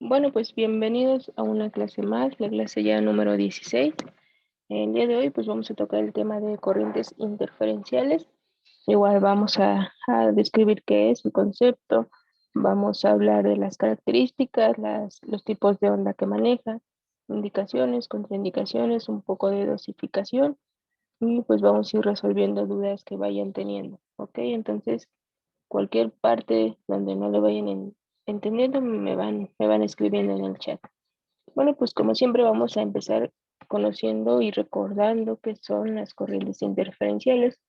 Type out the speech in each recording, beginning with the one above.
Bueno, pues bienvenidos a una clase más, la clase ya número 16. El día de hoy pues vamos a tocar el tema de corrientes interferenciales. Igual vamos a describir qué es el concepto, vamos a hablar de las características, los tipos de onda que maneja, indicaciones, contraindicaciones, un poco de dosificación y pues vamos a ir resolviendo dudas que vayan teniendo. ¿Ok? Entonces, cualquier parte donde no lo vayan entendiendo, me van escribiendo en el chat. Bueno, pues como siempre vamos a empezar conociendo y recordando qué son las corrientes interferenciales.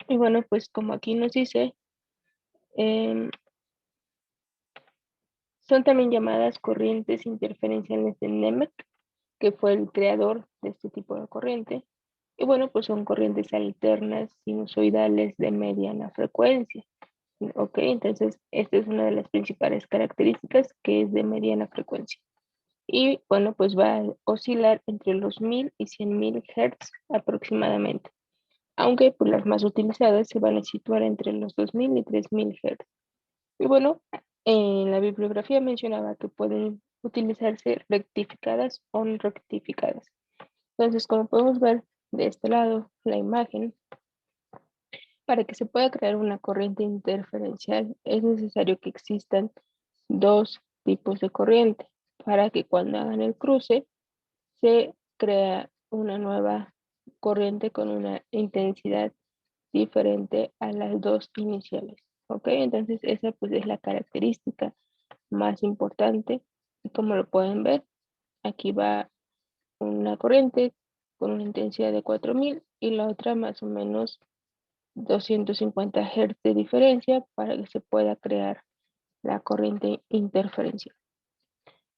Y bueno, pues como aquí nos dice, em, son también llamadas corrientes interferenciales de Nemec, que fue el creador de este tipo de corriente. Y bueno, pues son corrientes alternas sinusoidales de mediana frecuencia. Ok, entonces esta es una de las principales características, que es de mediana frecuencia. Y bueno, pues va a oscilar entre los 1000 y 100.000 Hz aproximadamente, aunque pues las más utilizadas se van a situar entre los 2000 y 3000 Hz. Y bueno, en la bibliografía mencionaba que pueden utilizarse rectificadas o no rectificadas. Entonces, como podemos ver de este lado, la imagen, para que se pueda crear una corriente interferencial es necesario que existan dos tipos de corriente para que cuando hagan el cruce se crea una nueva corriente con una intensidad diferente a las dos iniciales. ¿Ok? Entonces esa pues es la característica más importante. Y como lo pueden ver, aquí va una corriente con una intensidad de 4000 y la otra más o menos 250 Hz de diferencia para que se pueda crear la corriente interferencial.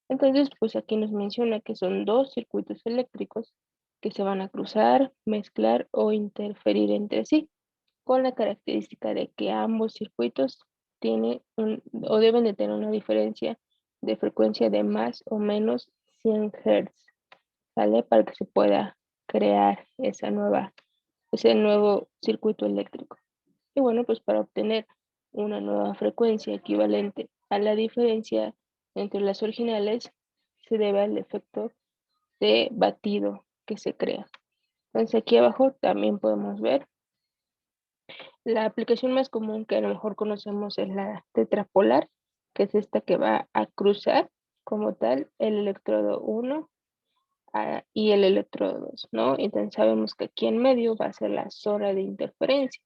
Entonces, pues aquí nos menciona que son dos circuitos eléctricos que se van a cruzar, mezclar o interferir entre sí, con la característica de que ambos circuitos tienen o deben de tener una diferencia de frecuencia de más o menos 100 Hz, ¿vale? Para que se pueda crear ese nuevo circuito eléctrico. Y bueno, pues para obtener una nueva frecuencia equivalente a la diferencia entre las originales, se debe al efecto de batido que se crea. Entonces aquí abajo también podemos ver la aplicación más común, que a lo mejor conocemos, es la tetrapolar, que es esta que va a cruzar como tal el electrodo 1 y el electrodo 2, ¿no? Entonces sabemos que aquí en medio va a ser la zona de interferencia,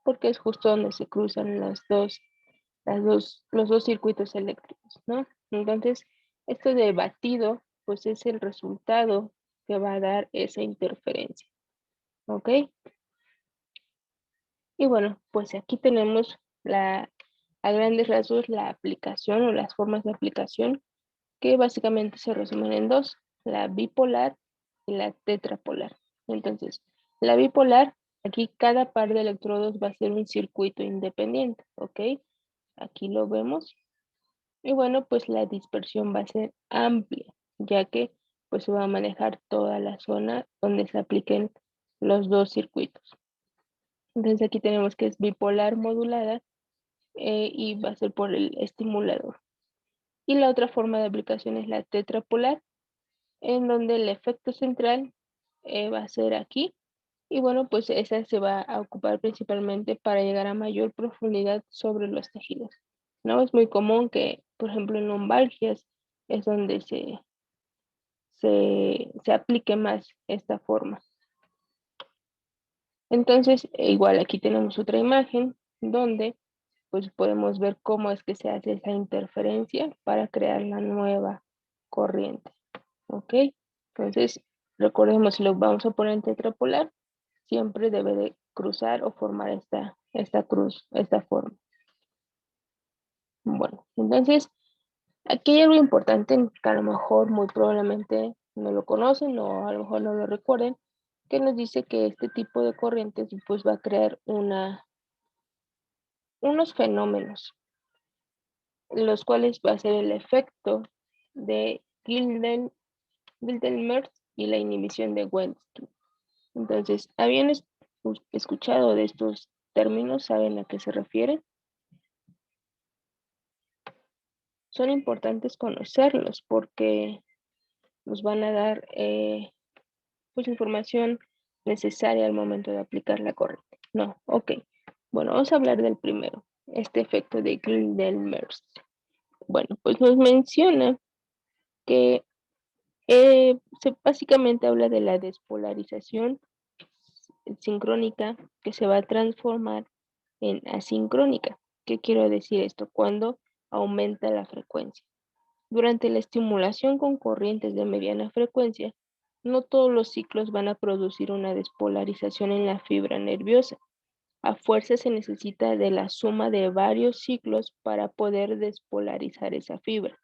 porque es justo donde se cruzan los dos circuitos eléctricos, ¿no? Entonces, esto de batido, pues es el resultado que va a dar esa interferencia, ¿ok? Y bueno, pues aquí tenemos a grandes rasgos la aplicación o las formas de aplicación, que básicamente se resumen en dos: la bipolar y la tetrapolar. Entonces, la bipolar, aquí cada par de electrodos va a ser un circuito independiente, ¿ok? Aquí lo vemos. Y bueno, pues la dispersión va a ser amplia, ya que pues se va a manejar toda la zona donde se apliquen los dos circuitos. Entonces aquí tenemos que es bipolar modulada, y va a ser por el estimulador. Y la otra forma de aplicación es la tetrapolar, en donde el efecto central va a ser aquí. Y bueno, pues esa se va a ocupar principalmente para llegar a mayor profundidad sobre los tejidos, ¿no? Es muy común que, por ejemplo, en lumbalgias es donde se aplique más esta forma. Entonces, igual aquí tenemos otra imagen donde pues podemos ver cómo es que se hace esa interferencia para crear la nueva corriente, ¿ok? Entonces, recordemos, si lo vamos a poner en tetrapolar, siempre debe de cruzar o formar esta cruz, esta forma. Bueno, entonces, aquí hay algo importante que a lo mejor muy probablemente no lo conocen o a lo mejor no lo recuerden, que nos dice que este tipo de corrientes pues va a crear unos fenómenos, los cuales va a ser el efecto de Gilden-Merz y la inhibición de Wensky. Entonces, ¿habían escuchado de estos términos? ¿Saben a qué se refieren? son importantes conocerlos porque nos van a dar pues información necesaria al momento de aplicar la corriente. No, ok. Bueno, vamos a hablar del primero, este efecto de Gilden-Merz. Bueno, pues nos menciona que básicamente habla de la despolarización sincrónica que se va a transformar en asincrónica. ¿Qué quiero decir esto? Cuando aumenta la frecuencia. Durante la estimulación con corrientes de mediana frecuencia, no todos los ciclos van a producir una despolarización en la fibra nerviosa. A fuerza se necesita de la suma de varios ciclos para poder despolarizar esa fibra.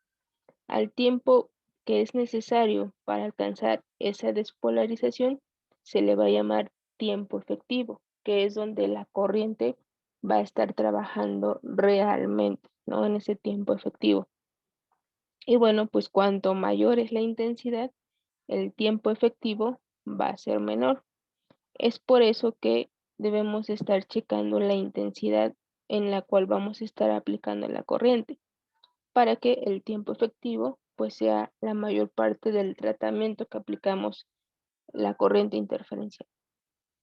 Al tiempo que es necesario para alcanzar esa despolarización, se le va a llamar tiempo efectivo, que es donde la corriente va a estar trabajando realmente, ¿no? En ese tiempo efectivo. Y bueno, pues cuanto mayor es la intensidad, el tiempo efectivo va a ser menor. Es por eso que debemos estar checando la intensidad en la cual vamos a estar aplicando la corriente, para que el tiempo efectivo pues sea la mayor parte del tratamiento que aplicamos la corriente interferencial.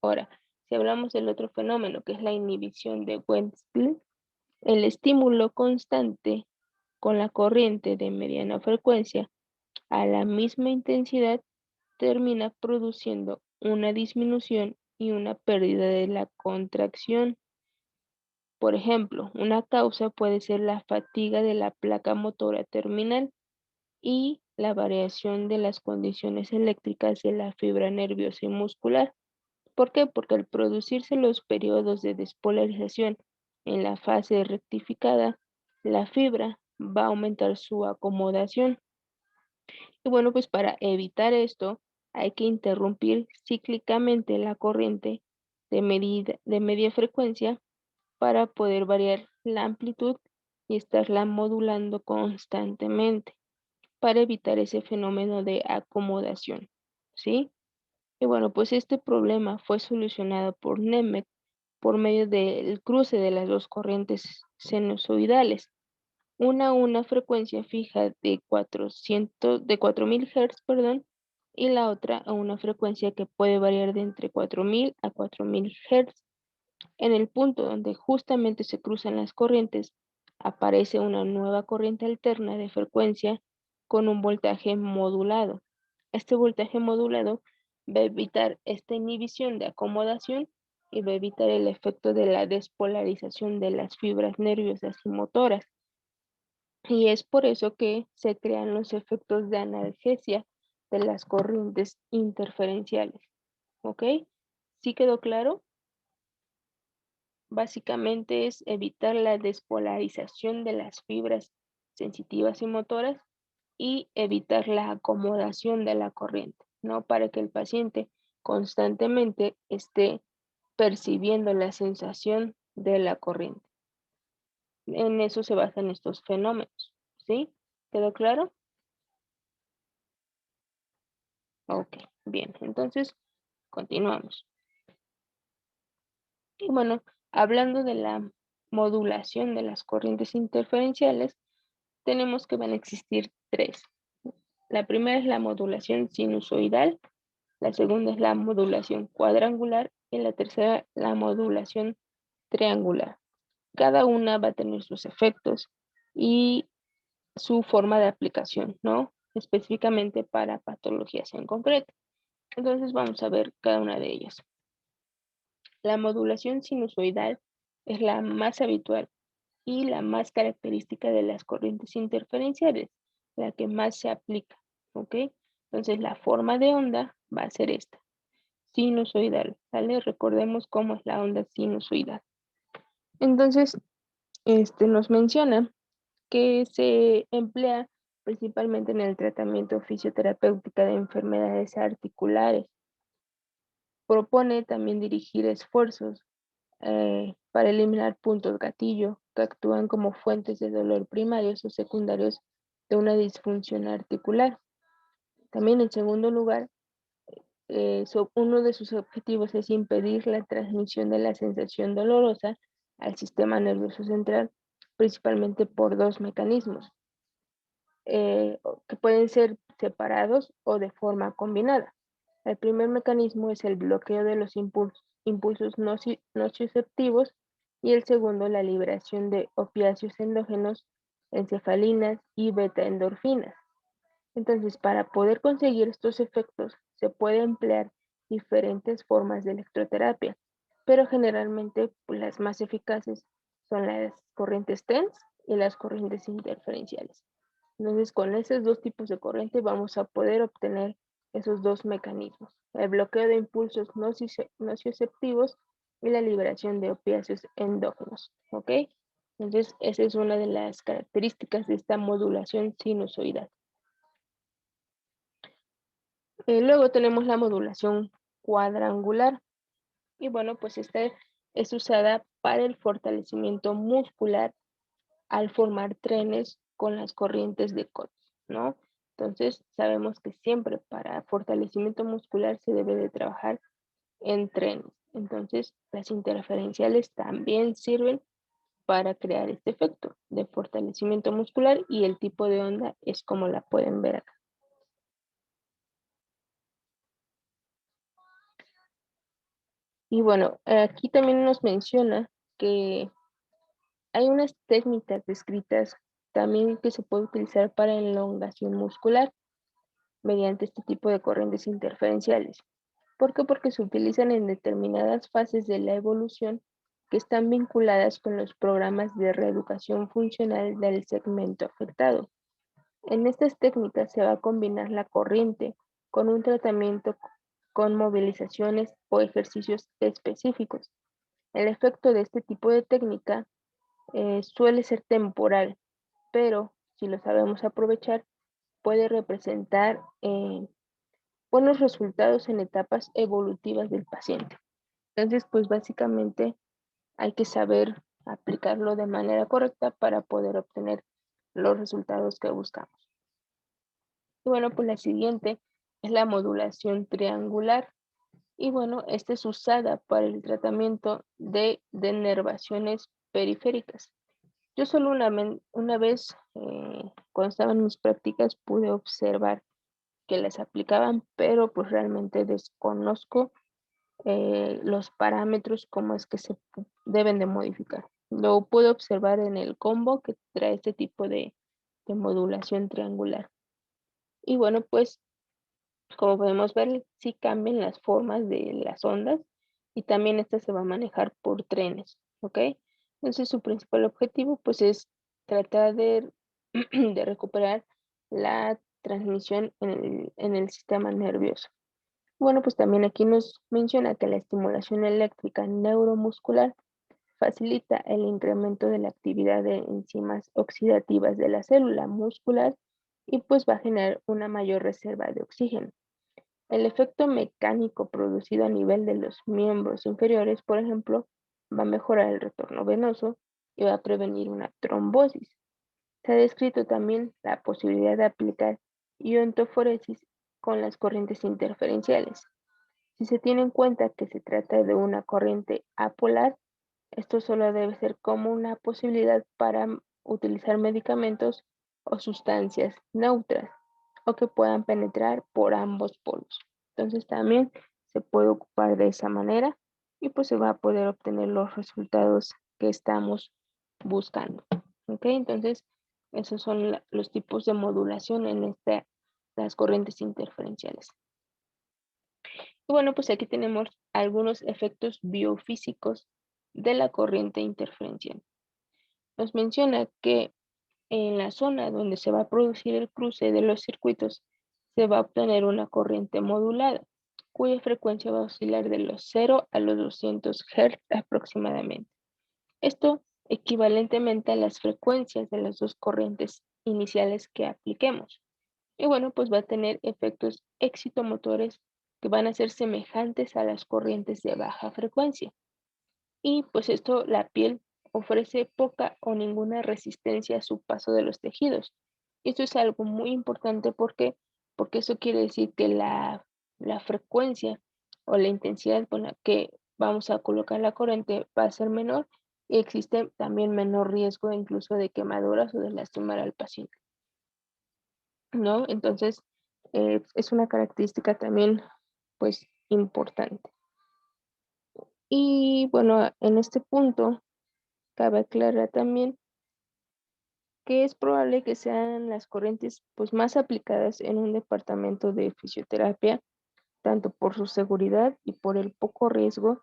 Ahora, si hablamos del otro fenómeno que es la inhibición de Wechsler, el estímulo constante con la corriente de mediana frecuencia a la misma intensidad termina produciendo una disminución y una pérdida de la contracción. Por ejemplo, una causa puede ser la fatiga de la placa motora terminal y la variación de las condiciones eléctricas de la fibra nerviosa y muscular. ¿Por qué? Porque al producirse los periodos de despolarización en la fase rectificada, la fibra va a aumentar su acomodación. Y bueno, pues para evitar esto, hay que interrumpir cíclicamente la corriente de media frecuencia para poder variar la amplitud y estarla modulando constantemente para evitar ese fenómeno de acomodación, ¿sí? Y bueno, pues este problema fue solucionado por Nemec por medio del cruce de las dos corrientes sinusoidales, una a una frecuencia fija de 4000 Hz, perdón, y la otra a una frecuencia que puede variar de entre 4000 a 4000 Hz. En el punto donde justamente se cruzan las corrientes, aparece una nueva corriente alterna de frecuencia con un voltaje modulado. Este voltaje modulado va a evitar esta inhibición de acomodación y va a evitar el efecto de la despolarización de las fibras nerviosas y motoras. Y es por eso que se crean los efectos de analgesia de las corrientes interferenciales. ¿Ok? ¿Sí quedó claro? Básicamente es evitar la despolarización de las fibras sensitivas y motoras y evitar la acomodación de la corriente, ¿no? Para que el paciente constantemente esté percibiendo la sensación de la corriente. En eso se basan estos fenómenos, ¿sí? ¿Quedó claro? Ok, bien, entonces continuamos. Y bueno, hablando de la modulación de las corrientes interferenciales, tenemos que van a existir tres. La primera es la modulación sinusoidal, la segunda es la modulación cuadrangular y la tercera la modulación triangular. Cada una va a tener sus efectos y su forma de aplicación, ¿no? Específicamente para patologías en concreto. Entonces vamos a ver cada una de ellas. La modulación sinusoidal es la más habitual y la más característica de las corrientes interferenciales, la que más se aplica, ¿ok? Entonces la forma de onda va a ser esta, sinusoidal, ¿vale? Recordemos cómo es la onda sinusoidal. Entonces, nos menciona que se emplea principalmente en el tratamiento fisioterapéutico de enfermedades articulares. Propone también dirigir esfuerzos para eliminar puntos gatillo que actúan como fuentes de dolor primarios o secundarios de una disfunción articular. También en segundo lugar, uno de sus objetivos es impedir la transmisión de la sensación dolorosa al sistema nervioso central, principalmente por dos mecanismos. que pueden ser separados o de forma combinada. El primer mecanismo es el bloqueo de los impulsos nociceptivos y el segundo la liberación de opiáceos endógenos, encefalinas y beta-endorfinas. Entonces, para poder conseguir estos efectos, se puede emplear diferentes formas de electroterapia, pero generalmente pues, las más eficaces son las corrientes TENS y las corrientes interferenciales. Entonces, con esos dos tipos de corriente vamos a poder obtener esos dos mecanismos, el bloqueo de impulsos nociceptivos y la liberación de opiáceos endógenos, ¿ok? Entonces, esa es una de las características de esta modulación sinusoidal. Luego tenemos la modulación cuadrangular. Y bueno, pues esta es usada para el fortalecimiento muscular al formar trenes con las corrientes de Cotes, ¿no? Entonces, sabemos que siempre para fortalecimiento muscular se debe de trabajar en trenes. Entonces, las interferenciales también sirven para crear este efecto de fortalecimiento muscular y el tipo de onda es como la pueden ver acá. Y bueno, aquí también nos menciona que hay unas técnicas descritas también que se puede utilizar para elongación muscular mediante este tipo de corrientes interferenciales. ¿Por qué? Porque se utilizan en determinadas fases de la evolución que están vinculadas con los programas de reeducación funcional del segmento afectado. En estas técnicas se va a combinar la corriente con un tratamiento con movilizaciones o ejercicios específicos. El efecto de este tipo de técnica suele ser temporal, pero si lo sabemos aprovechar, puede representar buenos resultados en etapas evolutivas del paciente. Entonces, pues básicamente hay que saber aplicarlo de manera correcta para poder obtener los resultados que buscamos. Y bueno, pues la siguiente es la modulación triangular. Y bueno, esta es usada para el tratamiento de denervaciones periféricas. Yo solo una vez, cuando estaba en mis prácticas, pude observar que las aplicaban, pero pues realmente desconozco los parámetros, cómo es que se deben de modificar. Lo puedo observar en el combo que trae este tipo de modulación triangular. Y bueno, pues como podemos ver, sí cambian las formas de las ondas y también esta se va a manejar por trenes, ¿ok? Entonces su principal objetivo pues es tratar de, de recuperar la transmisión en el sistema nervioso. Bueno, pues también aquí nos menciona que la estimulación eléctrica neuromuscular facilita el incremento de la actividad de enzimas oxidativas de la célula muscular y pues va a generar una mayor reserva de oxígeno. El efecto mecánico producido a nivel de los miembros inferiores, por ejemplo, va a mejorar el retorno venoso y va a prevenir una trombosis. Se ha descrito también la posibilidad de aplicar iontoforesis con las corrientes interferenciales. Si se tiene en cuenta que se trata de una corriente apolar, esto solo debe ser como una posibilidad para utilizar medicamentos o sustancias neutras o que puedan penetrar por ambos polos. Entonces también se puede ocupar de esa manera y pues se va a poder obtener los resultados que estamos buscando. ¿Ok? Entonces esos son los tipos de modulación en las corrientes interferenciales. Y bueno, pues aquí tenemos algunos efectos biofísicos de la corriente interferencial. Nos menciona que en la zona donde se va a producir el cruce de los circuitos se va a obtener una corriente modulada, cuya frecuencia va a oscilar de los 0 a los 200 Hz aproximadamente. Esto equivalentemente a las frecuencias de las dos corrientes iniciales que apliquemos. Y bueno, pues va a tener efectos excitomotores que van a ser semejantes a las corrientes de baja frecuencia. Y pues esto, la piel ofrece poca o ninguna resistencia a su paso de los tejidos. Y esto es algo muy importante porque eso quiere decir que la frecuencia o la intensidad con la que vamos a colocar la corriente va a ser menor y existe también menor riesgo incluso de quemaduras o de lastimar al paciente. ¿no? Entonces, es una característica también, pues, importante. Y bueno, en este punto, cabe aclarar también que es probable que sean las corrientes, pues, más aplicadas en un departamento de fisioterapia, tanto por su seguridad y por el poco riesgo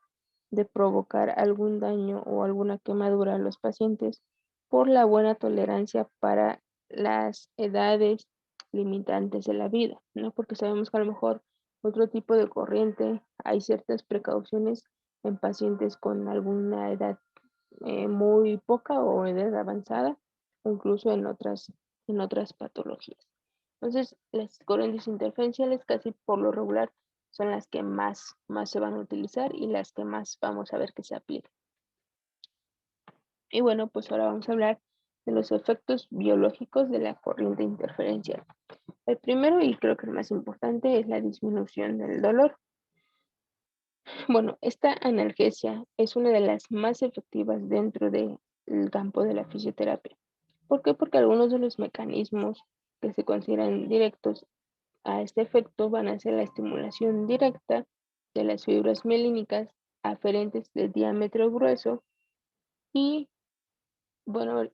de provocar algún daño o alguna quemadura a los pacientes, por la buena tolerancia para las edades limitantes de la vida, ¿no? Porque sabemos que a lo mejor otro tipo de corriente, hay ciertas precauciones en pacientes con alguna edad muy poca o edad avanzada, o incluso en otras patologías. Entonces, las corrientes interferenciales casi por lo regular son las que más se van a utilizar y las que más vamos a ver que se aplican. Y bueno, pues ahora vamos a hablar de los efectos biológicos de la corriente interferencial. El primero, y creo que el más importante, es la disminución del dolor. Bueno, esta analgesia es una de las más efectivas dentro del campo de la fisioterapia. ¿Por qué? Porque algunos de los mecanismos que se consideran directos a este efecto van a ser la estimulación directa de las fibras mielínicas aferentes de diámetro grueso y, bueno,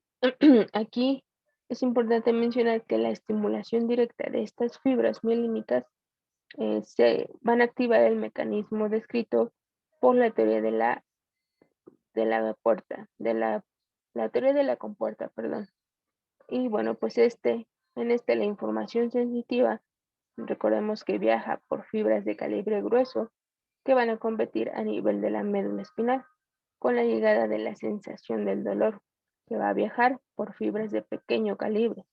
aquí es importante mencionar que la estimulación directa de estas fibras mielínicas se van a activar el mecanismo descrito por la teoría de la puerta, la teoría de la compuerta, perdón. Y bueno, pues en la información sensitiva, recordemos que viaja por fibras de calibre grueso que van a competir a nivel de la médula espinal, con la llegada de la sensación del dolor, que va a viajar por fibras de pequeño calibre.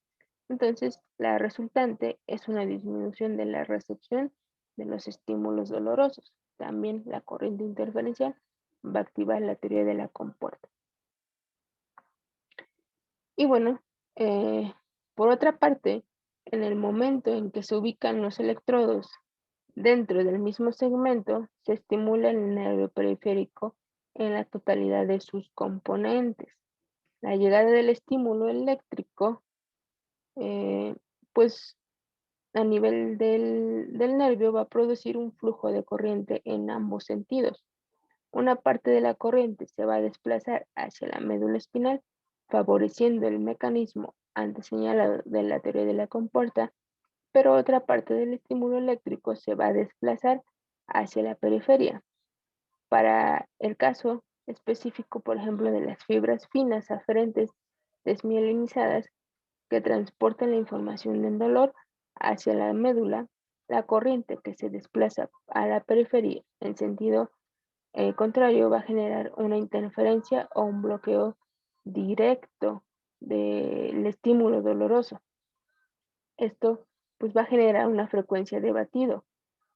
Entonces, la resultante es una disminución de la recepción de los estímulos dolorosos. También la corriente interferencial va a activar la teoría de la compuerta. Y bueno, por otra parte, en el momento en que se ubican los electrodos dentro del mismo segmento, se estimula el nervio periférico en la totalidad de sus componentes. La llegada del estímulo eléctrico, eh, pues a nivel del nervio va a producir un flujo de corriente en ambos sentidos. Una parte de la corriente se va a desplazar hacia la médula espinal, favoreciendo el mecanismo antes señalado de la teoría de la compuerta, pero otra parte del estímulo eléctrico se va a desplazar hacia la periferia. Para el caso específico, por ejemplo, de las fibras finas aferentes desmielinizadas que transportan la información del dolor hacia la médula, la corriente que se desplaza a la periferia en sentido contrario va a generar una interferencia o un bloqueo directo del estímulo doloroso. Esto pues va a generar una frecuencia de batido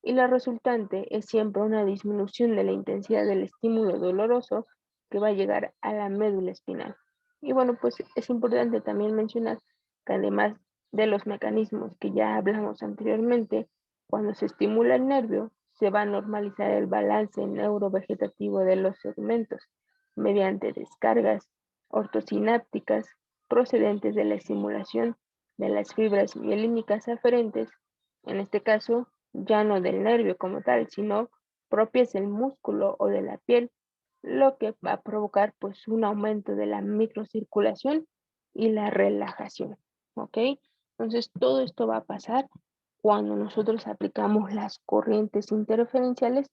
y la resultante es siempre una disminución de la intensidad del estímulo doloroso que va a llegar a la médula espinal. Y bueno, pues es importante también mencionar que además de los mecanismos que ya hablamos anteriormente, cuando se estimula el nervio, se va a normalizar el balance neurovegetativo de los segmentos mediante descargas ortosinápticas procedentes de la estimulación de las fibras mielínicas aferentes, en este caso ya no del nervio como tal, sino propias del músculo o de la piel, lo que va a provocar pues un aumento de la microcirculación y la relajación, ¿ok? Entonces todo esto va a pasar cuando nosotros aplicamos las corrientes interferenciales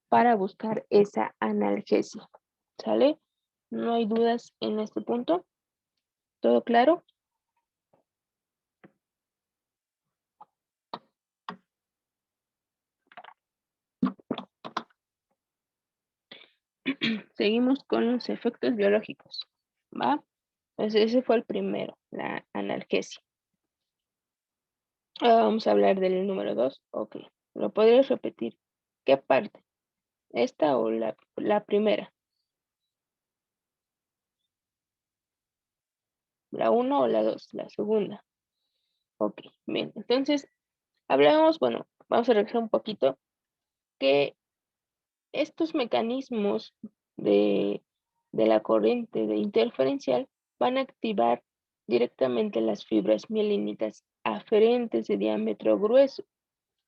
para buscar esa analgesia, ¿sale? No hay dudas en este punto, ¿todo claro? Seguimos con los efectos biológicos, ¿va? Entonces ese fue el primero, la analgesia. Ahora vamos a hablar del número 2. Ok, ¿lo podrías repetir? ¿Qué parte? ¿Esta o la primera? ¿La uno o la 2? La segunda. Ok, bien. Entonces, hablamos, bueno, vamos a regresar un poquito, que estos mecanismos de, de la corriente de interferencial van a activar directamente las fibras mielínicas aferentes de diámetro grueso.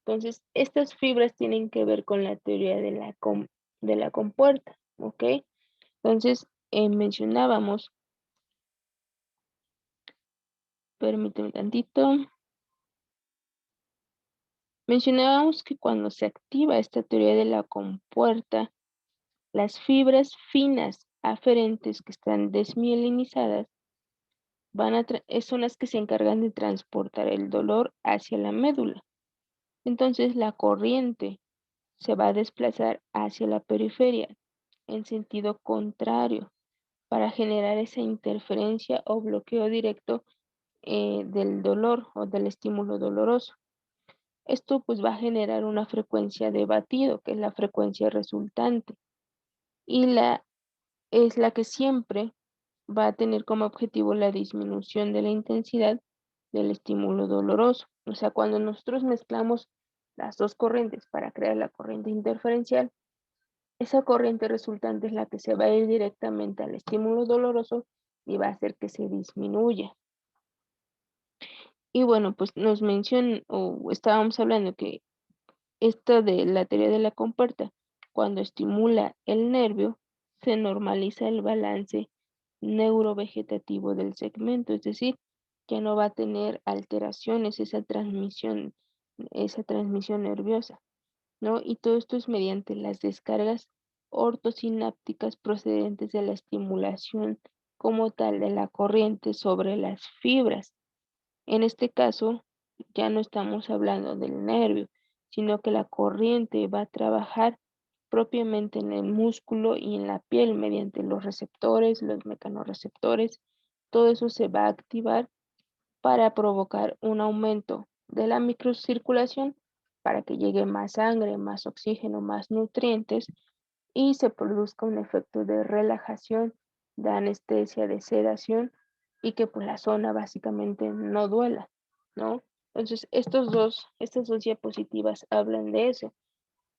Entonces, estas fibras tienen que ver con la teoría de la compuerta, ¿ok? Entonces, mencionábamos, permíteme tantito, mencionábamos que cuando se activa esta teoría de la compuerta, las fibras finas aferentes que están desmielinizadas son las que se encargan de transportar el dolor hacia la médula. Entonces, la corriente se va a desplazar hacia la periferia en sentido contrario para generar esa interferencia o bloqueo directo del dolor o del estímulo doloroso. Esto pues va a generar una frecuencia de batido, que es la frecuencia resultante, y es la que siempre va a tener como objetivo la disminución de la intensidad del estímulo doloroso. O sea, cuando nosotros mezclamos las dos corrientes para crear la corriente interferencial, esa corriente resultante es la que se va a ir directamente al estímulo doloroso y va a hacer que se disminuya. Y bueno, pues nos mencionan, o estábamos hablando que esto de la teoría de la compuerta, cuando estimula el nervio, se normaliza el balance neurovegetativo del segmento, es decir, ya no va a tener alteraciones esa transmisión nerviosa, ¿no? Y todo esto es mediante las descargas ortosinápticas procedentes de la estimulación como tal de la corriente sobre las fibras. En este caso, ya no estamos hablando del nervio, sino que la corriente va a trabajar propiamente en el músculo y en la piel mediante los receptores, los mecanorreceptores. Todo eso se va a activar para provocar un aumento de la microcirculación para que llegue más sangre, más oxígeno, más nutrientes y se produzca un efecto de relajación, de anestesia, de sedación y que pues la zona básicamente no duela, ¿no? Entonces, estas dos diapositivas hablan de eso,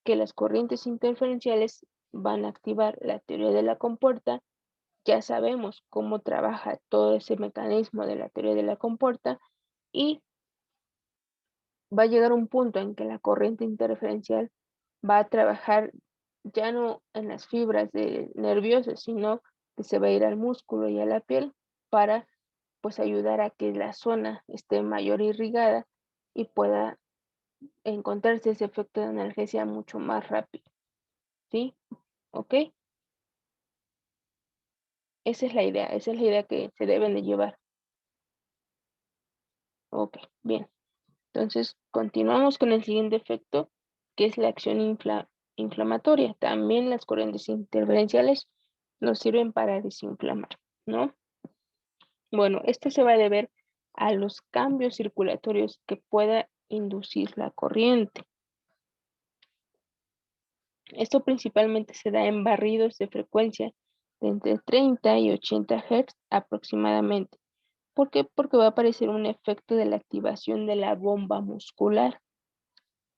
que las corrientes interferenciales van a activar la teoría de la compuerta. Ya sabemos cómo trabaja todo ese mecanismo de la teoría de la compuerta y va a llegar un punto en que la corriente interferencial va a trabajar ya no en las fibras nerviosas, sino que se va a ir al músculo y a la piel para pues ayudar a que la zona esté mayor irrigada y pueda encontrarse ese efecto de analgesia mucho más rápido, ¿sí? ¿Ok? Esa es la idea que se deben de llevar. Ok, bien. Entonces, continuamos con el siguiente efecto, que es la acción inflamatoria. También las corrientes interferenciales nos sirven para desinflamar, ¿no? Bueno, esto se va a deber a los cambios circulatorios que pueda inducir la corriente. Esto principalmente se da en barridos de frecuencia de entre 30 y 80 Hz aproximadamente. ¿Por qué? Porque va a aparecer un efecto de la activación de la bomba muscular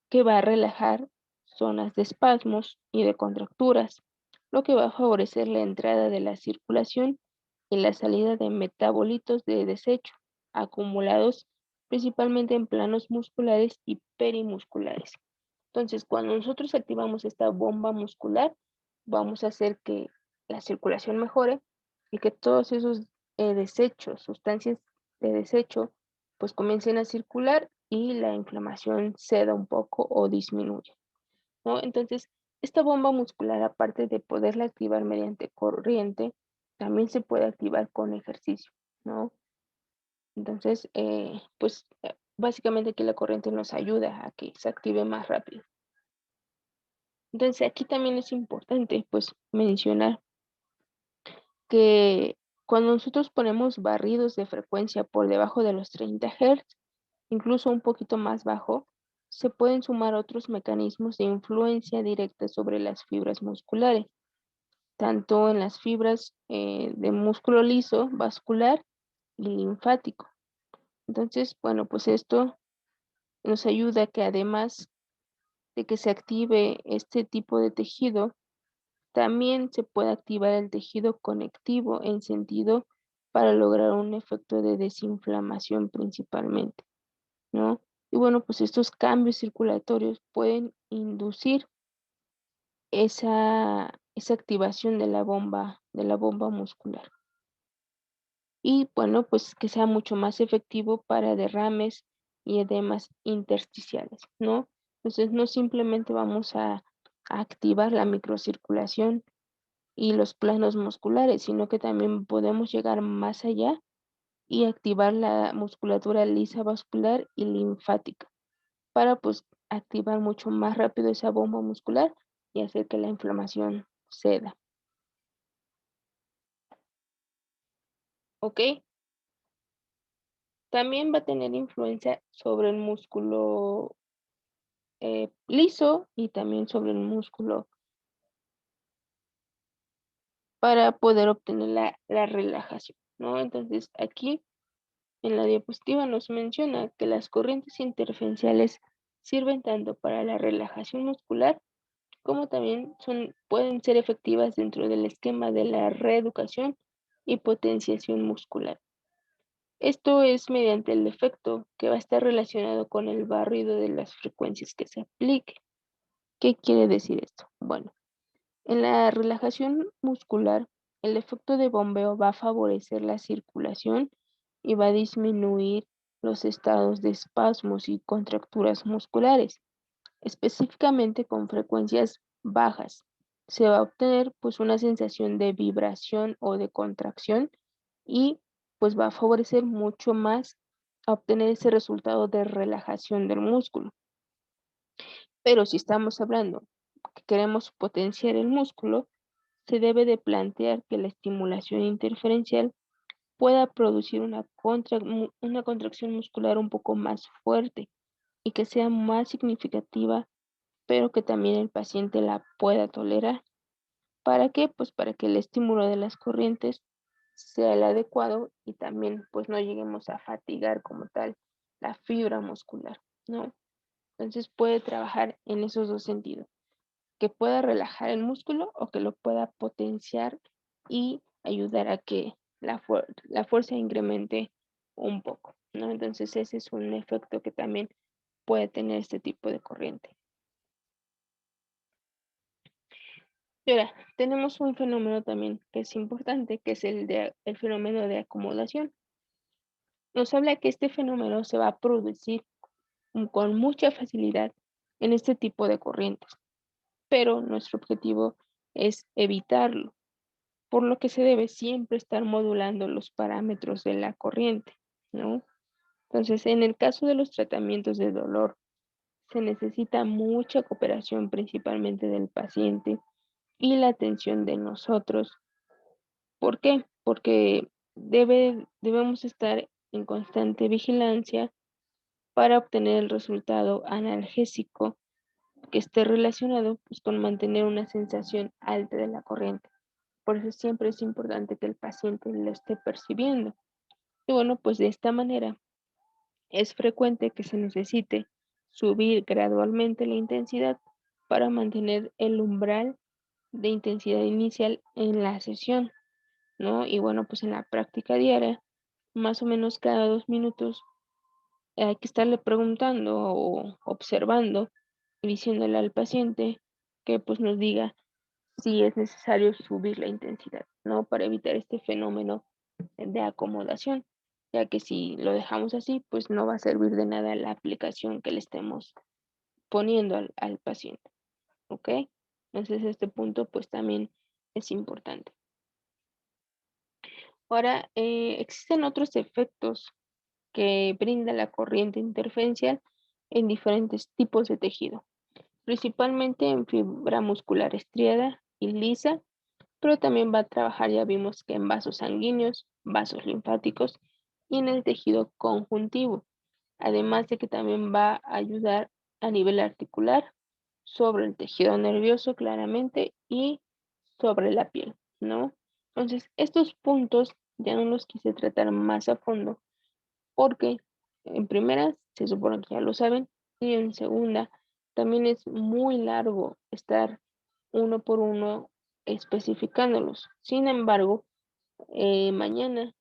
que va a relajar zonas de espasmos y de contracturas, lo que va a favorecer la entrada de la circulación y la salida de metabolitos de desecho acumulados principalmente en planos musculares y perimusculares. Entonces, cuando nosotros activamos esta bomba muscular, vamos a hacer que la circulación mejore y que todos esos desechos, sustancias de desecho, pues comiencen a circular y la inflamación ceda un poco o disminuya, ¿no? Entonces, esta bomba muscular, aparte de poderla activar mediante corriente, también se puede activar con ejercicio, ¿no? Entonces, básicamente aquí la corriente nos ayuda a que se active más rápido. Entonces, aquí también es importante, pues, mencionar que cuando nosotros ponemos barridos de frecuencia por debajo de los 30 Hz, incluso un poquito más bajo, se pueden sumar otros mecanismos de influencia directa sobre las fibras musculares, tanto en las fibras de músculo liso, vascular y linfático. Entonces, bueno, pues esto nos ayuda a que además de que se active este tipo de tejido, también se puede activar el tejido conectivo en sentido para lograr un efecto de desinflamación principalmente, ¿no? Y bueno, pues estos cambios circulatorios pueden inducir esa activación de la bomba muscular. Y bueno, pues que sea mucho más efectivo para derrames y edemas intersticiales, ¿no? Entonces no simplemente vamos a activar la microcirculación y los planos musculares, sino que también podemos llegar más allá y activar la musculatura lisa vascular y linfática para pues activar mucho más rápido esa bomba muscular y hacer que la inflamación ceda. ¿Ok? También va a tener influencia sobre el músculo liso y también sobre el músculo para poder obtener la relajación, ¿no? Entonces aquí en la diapositiva nos menciona que las corrientes interferenciales sirven tanto para la relajación muscular como también pueden ser efectivas dentro del esquema de la reeducación y potenciación muscular. Esto es mediante el efecto que va a estar relacionado con el barrido de las frecuencias que se aplique. ¿Qué quiere decir esto? Bueno, en la relajación muscular, el efecto de bombeo va a favorecer la circulación y va a disminuir los estados de espasmos y contracturas musculares, específicamente con frecuencias bajas. Se va a obtener pues una sensación de vibración o de contracción y pues va a favorecer mucho más a obtener ese resultado de relajación del músculo. Pero si estamos hablando que queremos potenciar el músculo, se debe de plantear que la estimulación interferencial pueda producir una contracción muscular un poco más fuerte y que sea más significativa, pero que también el paciente la pueda tolerar. ¿Para qué? Pues para que el estímulo de las corrientes sea el adecuado y también pues no lleguemos a fatigar como tal la fibra muscular, ¿no? Entonces puede trabajar en esos dos sentidos, que pueda relajar el músculo o que lo pueda potenciar y ayudar a que la fuerza incremente un poco, ¿no? Entonces ese es un efecto que también puede tener este tipo de corriente. Y ahora, tenemos un fenómeno también que es importante, que es el fenómeno de acomodación. Nos habla que este fenómeno se va a producir con mucha facilidad en este tipo de corrientes, pero nuestro objetivo es evitarlo, por lo que se debe siempre estar modulando los parámetros de la corriente, ¿no? Entonces, en el caso de los tratamientos de dolor, se necesita mucha cooperación principalmente del paciente y la atención de nosotros. ¿Por qué? Porque debemos estar en constante vigilancia para obtener el resultado analgésico que esté relacionado pues, con mantener una sensación alta de la corriente. Por eso siempre es importante que el paciente lo esté percibiendo. Y bueno, pues de esta manera es frecuente que se necesite subir gradualmente la intensidad para mantener el umbral de intensidad inicial en la sesión, ¿no? Y bueno, pues en la práctica diaria, más o menos cada 2 minutos, hay que estarle preguntando o observando y diciéndole al paciente que pues nos diga si es necesario subir la intensidad, ¿no? Para evitar este fenómeno de acomodación, ya que si lo dejamos así, pues no va a servir de nada la aplicación que le estemos poniendo al paciente, ¿ok? Entonces este punto pues también es importante. Ahora, existen otros efectos que brinda la corriente interferencial en diferentes tipos de tejido, principalmente en fibra muscular estriada y lisa, pero también va a trabajar, ya vimos que en vasos sanguíneos, vasos linfáticos y en el tejido conjuntivo, además de que también va a ayudar a nivel articular sobre el tejido nervioso claramente y sobre la piel, ¿no? Entonces, estos puntos ya no los quise tratar más a fondo porque en primera se supone que ya lo saben y en segunda también es muy largo estar uno por uno especificándolos. Sin embargo, mañana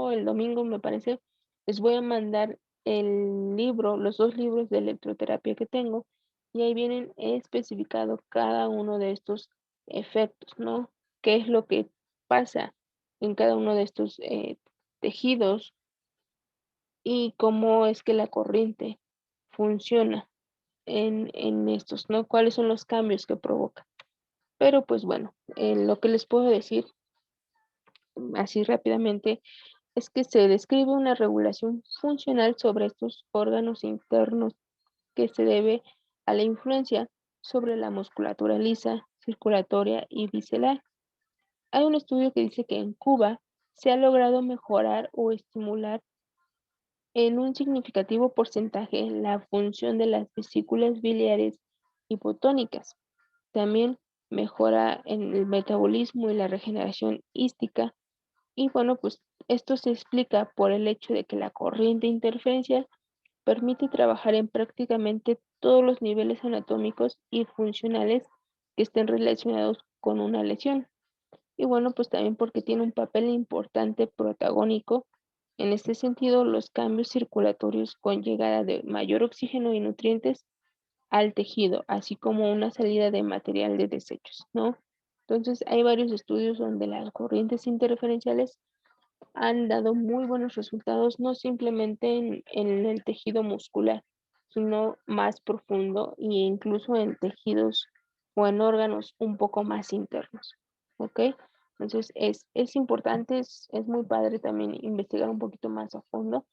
sábado, el domingo, me parece, les voy a mandar el libro, los 2 libros de electroterapia que tengo, y ahí vienen especificado cada uno de estos efectos, ¿no? ¿Qué es lo que pasa en cada uno de estos tejidos y cómo es que la corriente funciona en estos, ¿no? ¿Cuáles son los cambios que provoca? Pero pues bueno, lo que les puedo decir así rápidamente es que se describe una regulación funcional sobre estos órganos internos que se debe a la influencia sobre la musculatura lisa, circulatoria y visceral. Hay un estudio que dice que en Cuba se ha logrado mejorar o estimular en un significativo porcentaje la función de las vesículas biliares hipotónicas. También mejora en el metabolismo y la regeneración hística. Y bueno, pues esto se explica por el hecho de que la corriente interferencial permite trabajar en prácticamente todos los niveles anatómicos y funcionales que estén relacionados con una lesión. Y bueno, pues también porque tiene un papel importante protagónico. En este sentido, los cambios circulatorios con llegada de mayor oxígeno y nutrientes al tejido, así como una salida de material de desechos, ¿no? Entonces, hay varios estudios donde las corrientes interferenciales han dado muy buenos resultados, no simplemente en el tejido muscular, sino más profundo e incluso en tejidos o en órganos un poco más internos, ¿ok? Entonces es importante, es muy padre también investigar un poquito más a fondo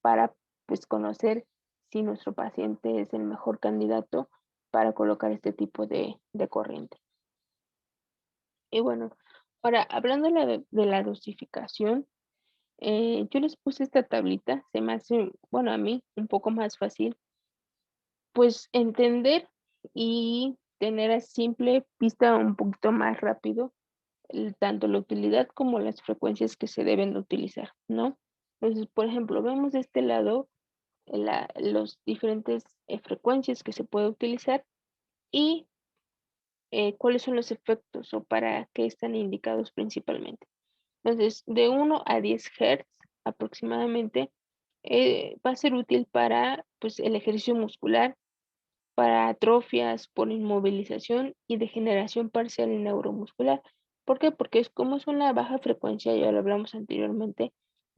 para pues conocer si nuestro paciente es el mejor candidato para colocar este tipo de corriente. Y bueno, ahora hablando de la dosificación, yo les puse esta tablita, se me hace, bueno, a mí un poco más fácil, pues entender y tener a simple vista un poquito más rápido tanto la utilidad como las frecuencias que se deben de utilizar, ¿no? Entonces, por ejemplo, vemos de este lado los diferentes frecuencias que se puede utilizar y cuáles son los efectos o para qué están indicados principalmente. Entonces, de 1 a 10 Hz aproximadamente va a ser útil para pues, el ejercicio muscular, para atrofias por inmovilización y degeneración parcial neuromuscular. ¿Por qué? Porque es como es una baja frecuencia, ya lo hablamos anteriormente,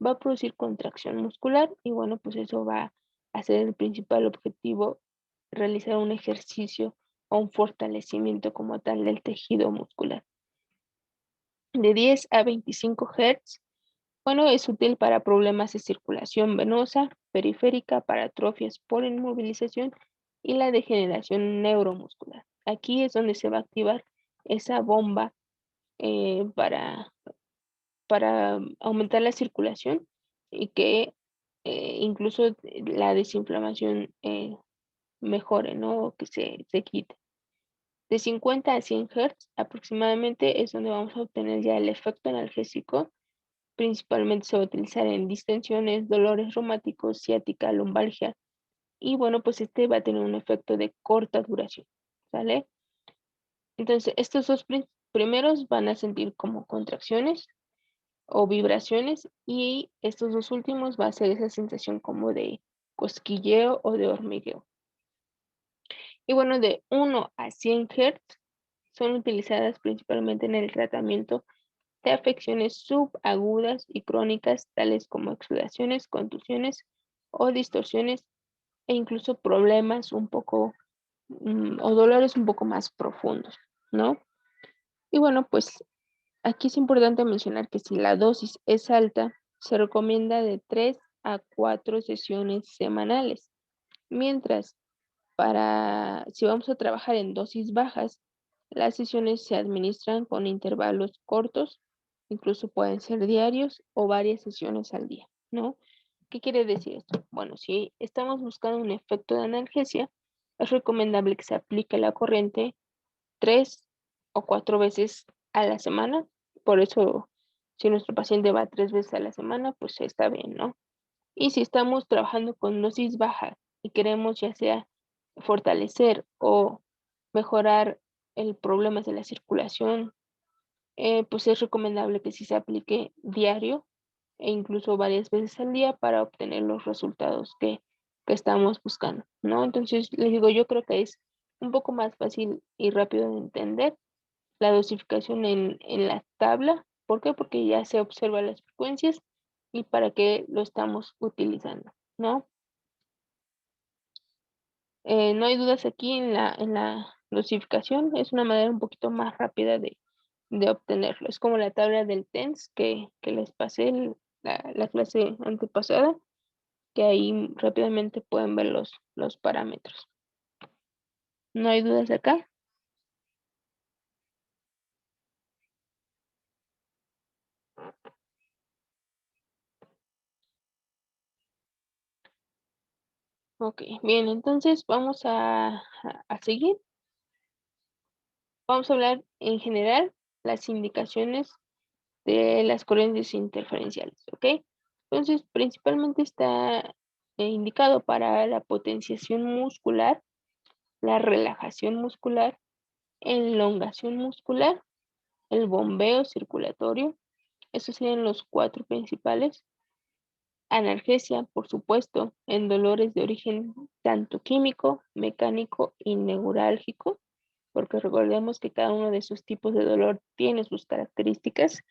va a producir contracción muscular y bueno, pues eso va a ser el principal objetivo, realizar un ejercicio o un fortalecimiento como tal del tejido muscular. De 10 a 25 Hz, bueno, es útil para problemas de circulación venosa, periférica, para atrofias por inmovilización y la degeneración neuromuscular. Aquí es donde se va a activar esa bomba para aumentar la circulación y que incluso la desinflamación mejore, ¿no? O que se quite. De 50 a 100 Hz aproximadamente es donde vamos a obtener ya el efecto analgésico. Principalmente se va a utilizar en distensiones, dolores reumáticos, ciática, lumbalgia. Y bueno, pues este va a tener un efecto de corta duración, ¿sale? Entonces, estos dos primeros van a sentir como contracciones o vibraciones y estos dos últimos va a ser esa sensación como de cosquilleo o de hormigueo. Y bueno, de 1 a 100 Hz son utilizadas principalmente en el tratamiento de afecciones subagudas y crónicas, tales como exudaciones, contusiones o distorsiones e incluso problemas un poco o dolores un poco más profundos, ¿no? Y bueno, pues aquí es importante mencionar que si la dosis es alta, se recomienda de 3 a 4 sesiones semanales, mientras si vamos a trabajar en dosis bajas, las sesiones se administran con intervalos cortos, incluso pueden ser diarios o varias sesiones al día, ¿no? ¿Qué quiere decir esto? Bueno, si estamos buscando un efecto de analgesia, es recomendable que se aplique la corriente 3 o 4 veces a la semana. Por eso, si nuestro paciente va 3 veces a la semana, pues está bien, ¿no? Y si estamos trabajando con dosis baja y queremos ya sea fortalecer o mejorar el problema de la circulación, pues es recomendable que sí se aplique diario e incluso varias veces al día para obtener los resultados que estamos buscando, ¿no? Entonces, les digo, yo creo que es un poco más fácil y rápido de entender la dosificación en la tabla. ¿Por qué? Porque ya se observan las frecuencias y para qué lo estamos utilizando, ¿no? No hay dudas aquí en la dosificación, es una manera un poquito más rápida de obtenerlo. Es como la tabla del TENS que les pasé la clase antepasada, que ahí rápidamente pueden ver los parámetros. ¿No hay dudas acá? Ok, bien, entonces vamos a seguir. Vamos a hablar en general las indicaciones de las corrientes interferenciales, ¿ok? Entonces, principalmente está indicado para la potenciación muscular, la relajación muscular, elongación muscular, el bombeo circulatorio. Esos serían los cuatro principales. Analgesia, por supuesto, en dolores de origen tanto químico, mecánico y neurálgico, porque recordemos que cada uno de esos tipos de dolor tiene sus características,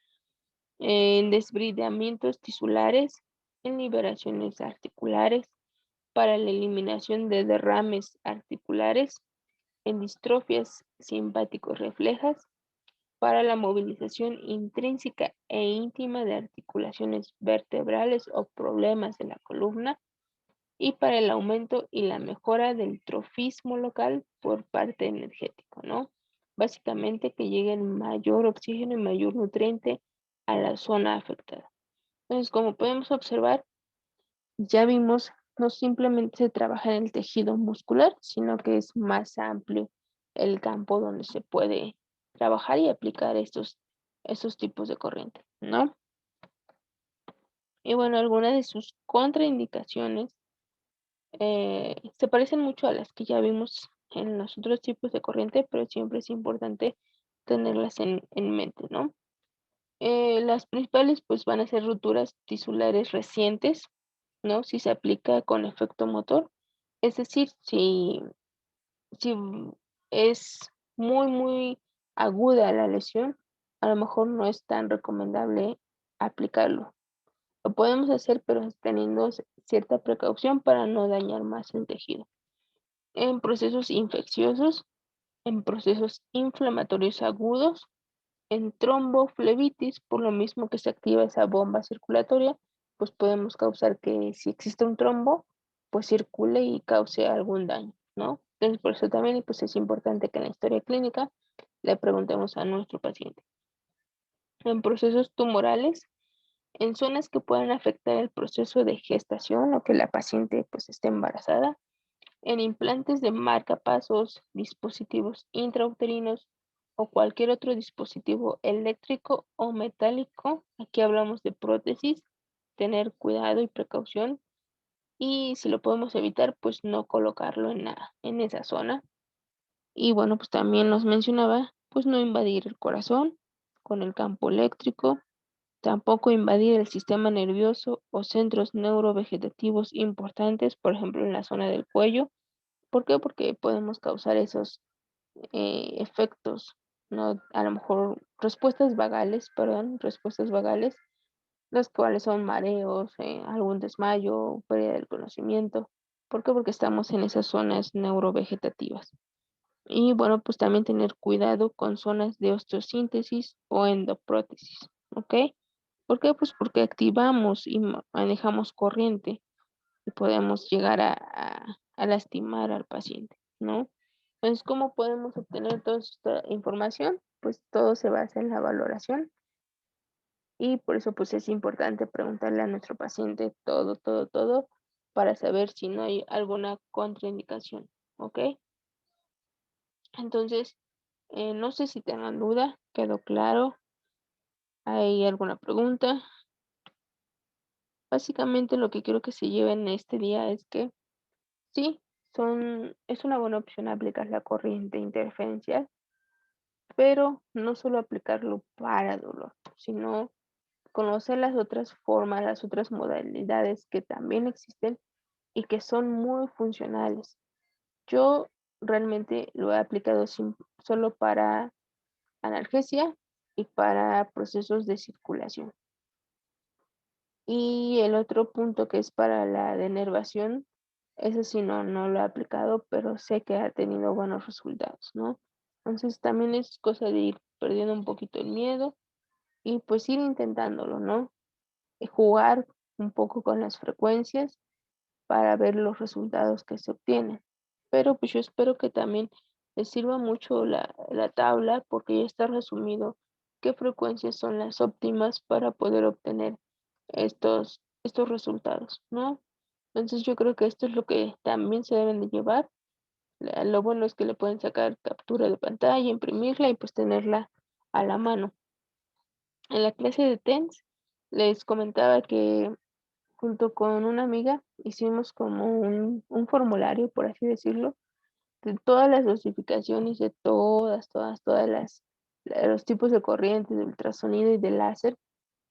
en desbridamientos tisulares, en liberaciones articulares, para la eliminación de derrames articulares, en distrofias simpáticos reflejas, para la movilización intrínseca e íntima de articulaciones vertebrales o problemas de la columna, y para el aumento y la mejora del trofismo local por parte energético, ¿no? Básicamente que llegue mayor oxígeno y mayor nutriente a la zona afectada. Entonces, como podemos observar, ya vimos, no simplemente se trabaja en el tejido muscular, sino que es más amplio el campo donde se puede trabajar y aplicar estos tipos de corriente, ¿no? Y bueno, algunas de sus contraindicaciones se parecen mucho a las que ya vimos en los otros tipos de corriente, pero siempre es importante tenerlas en mente, ¿no? Las principales pues van a ser rupturas tisulares recientes, ¿no? Si se aplica con efecto motor, es decir, si es muy aguda la lesión, a lo mejor no es tan recomendable aplicarlo. Lo podemos hacer, pero teniendo cierta precaución para no dañar más el tejido. En procesos infecciosos, en procesos inflamatorios agudos, en tromboflebitis, por lo mismo que se activa esa bomba circulatoria, pues podemos causar que si existe un trombo, pues circule y cause algún daño, ¿no? Entonces, por eso también pues, es importante que en la historia clínica le preguntemos a nuestro paciente. En procesos tumorales, en zonas que puedan afectar el proceso de gestación o que la paciente pues esté embarazada, en implantes de marcapasos, dispositivos intrauterinos o cualquier otro dispositivo eléctrico o metálico. Aquí hablamos de prótesis, tener cuidado y precaución. Y si lo podemos evitar, pues no colocarlo en esa zona. Y bueno, pues también nos mencionaba, pues no invadir el corazón con el campo eléctrico, tampoco invadir el sistema nervioso o centros neurovegetativos importantes, por ejemplo en la zona del cuello. ¿Por qué? Porque podemos causar esos efectos, ¿no? A lo mejor respuestas vagales, las cuales son mareos, algún desmayo, pérdida del conocimiento. ¿Por qué? Porque estamos en esas zonas neurovegetativas. Y bueno, pues también tener cuidado con zonas de osteosíntesis o endoprótesis, ¿ok? ¿Por qué? Pues porque activamos y manejamos corriente y podemos llegar a lastimar al paciente, ¿no? Entonces, ¿cómo podemos obtener toda esta información? Pues todo se basa en la valoración y por eso pues es importante preguntarle a nuestro paciente todo para saber si no hay alguna contraindicación, ¿ok? Entonces, no sé si tengan duda, ¿quedó claro? ¿Hay alguna pregunta? Básicamente lo que quiero que se lleven este día es que sí, es una buena opción aplicar la corriente interferencial, pero no solo aplicarlo para dolor, sino conocer las otras formas, las otras modalidades que también existen y que son muy funcionales. Yo realmente lo he aplicado solo para analgesia y para procesos de circulación. Y el otro punto que es para la denervación, ese sí no lo he aplicado, pero sé que ha tenido buenos resultados, ¿no? Entonces también es cosa de ir perdiendo un poquito el miedo y pues ir intentándolo, ¿no? Jugar un poco con las frecuencias para ver los resultados que se obtienen. Pero pues yo espero que también les sirva mucho la tabla porque ya está resumido qué frecuencias son las óptimas para poder obtener estos resultados, ¿no? Entonces yo creo que esto es lo que también se deben de llevar. Lo bueno es que le pueden sacar captura de pantalla, imprimirla y pues tenerla a la mano. En la clase de TENS les comentaba que junto con una amiga hicimos como un formulario, por así decirlo, de todas las dosificaciones de todas los tipos de corrientes, de ultrasonido y de láser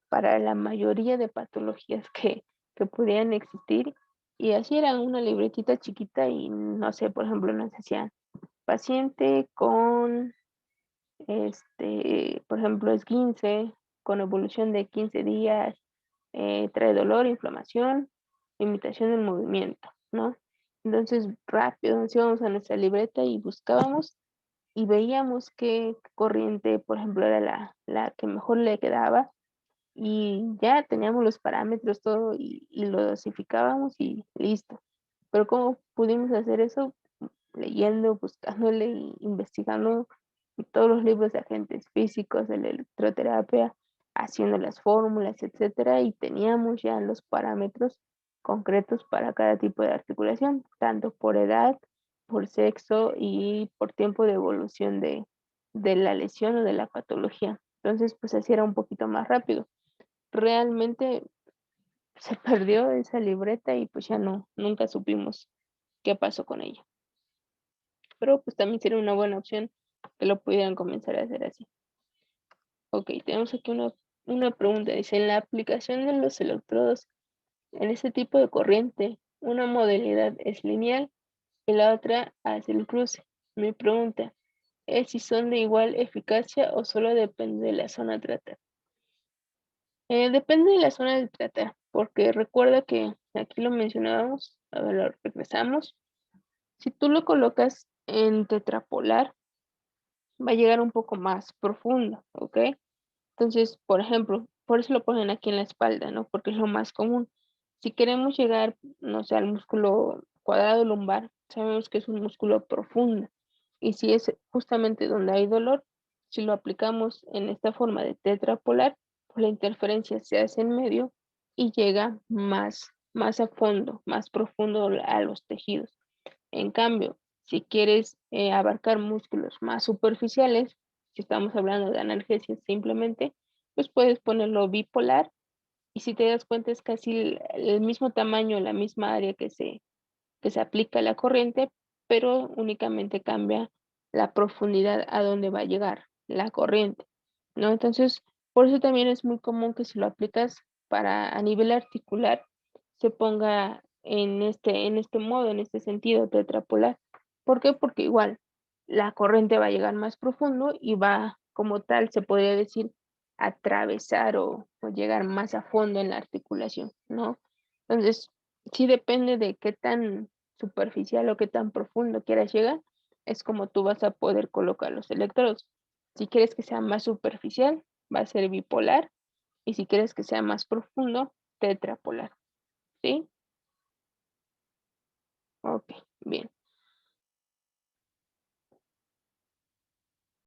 para la mayoría de patologías que pudieran existir. Y así era una libretita chiquita y no sé, por ejemplo, nos decían paciente con, por ejemplo, esguince, con evolución de 15 días, trae dolor, inflamación, limitación del movimiento, ¿no? Entonces, rápido nos íbamos a nuestra libreta y buscábamos y veíamos qué corriente, por ejemplo, era la que mejor le quedaba y ya teníamos los parámetros, todo y lo dosificábamos y listo. Pero ¿cómo pudimos hacer eso? Leyendo, buscándole y investigando todos los libros de agentes físicos, de la electroterapia, haciendo las fórmulas, etcétera, y teníamos ya los parámetros concretos para cada tipo de articulación, tanto por edad, por sexo y por tiempo de evolución de la lesión o de la patología. Entonces, pues así era un poquito más rápido. Realmente se perdió esa libreta y pues ya nunca supimos qué pasó con ella. Pero pues también sería una buena opción que lo pudieran comenzar a hacer así. Ok, tenemos aquí una pregunta. Dice, en la aplicación de los electrodos en este tipo de corriente, una modalidad es lineal y la otra hace el cruce. Mi pregunta es si son de igual eficacia o solo depende de la zona tratada. Depende de la zona de tratar, porque recuerda que aquí lo mencionábamos, a ver, lo regresamos. Si tú lo colocas en tetrapolar, va a llegar un poco más profundo, ¿ok? Entonces, por ejemplo, por eso lo ponen aquí en la espalda, ¿no? Porque es lo más común. Si queremos llegar, no sé, al músculo cuadrado lumbar, sabemos que es un músculo profundo. Y si es justamente donde hay dolor, si lo aplicamos en esta forma de tetrapolar, pues la interferencia se hace en medio y llega más a fondo, más profundo a los tejidos. En cambio, si quieres abarcar músculos más superficiales, si estamos hablando de analgesia simplemente, pues puedes ponerlo bipolar y si te das cuenta es casi el mismo tamaño, la misma área que se aplica la corriente, pero únicamente cambia la profundidad a donde va a llegar la corriente, ¿no? Entonces, por eso también es muy común que si lo aplicas para a nivel articular, se ponga en este modo, en este sentido, tetrapolar. ¿Por qué? Porque igual la corriente va a llegar más profundo y va, como tal, se podría decir, atravesar o llegar más a fondo en la articulación, ¿no? Entonces, sí depende de qué tan superficial o qué tan profundo quieras llegar, es como tú vas a poder colocar los electrodos. Si quieres que sea más superficial, va a ser bipolar, y si quieres que sea más profundo, tetrapolar, ¿sí? Ok, bien.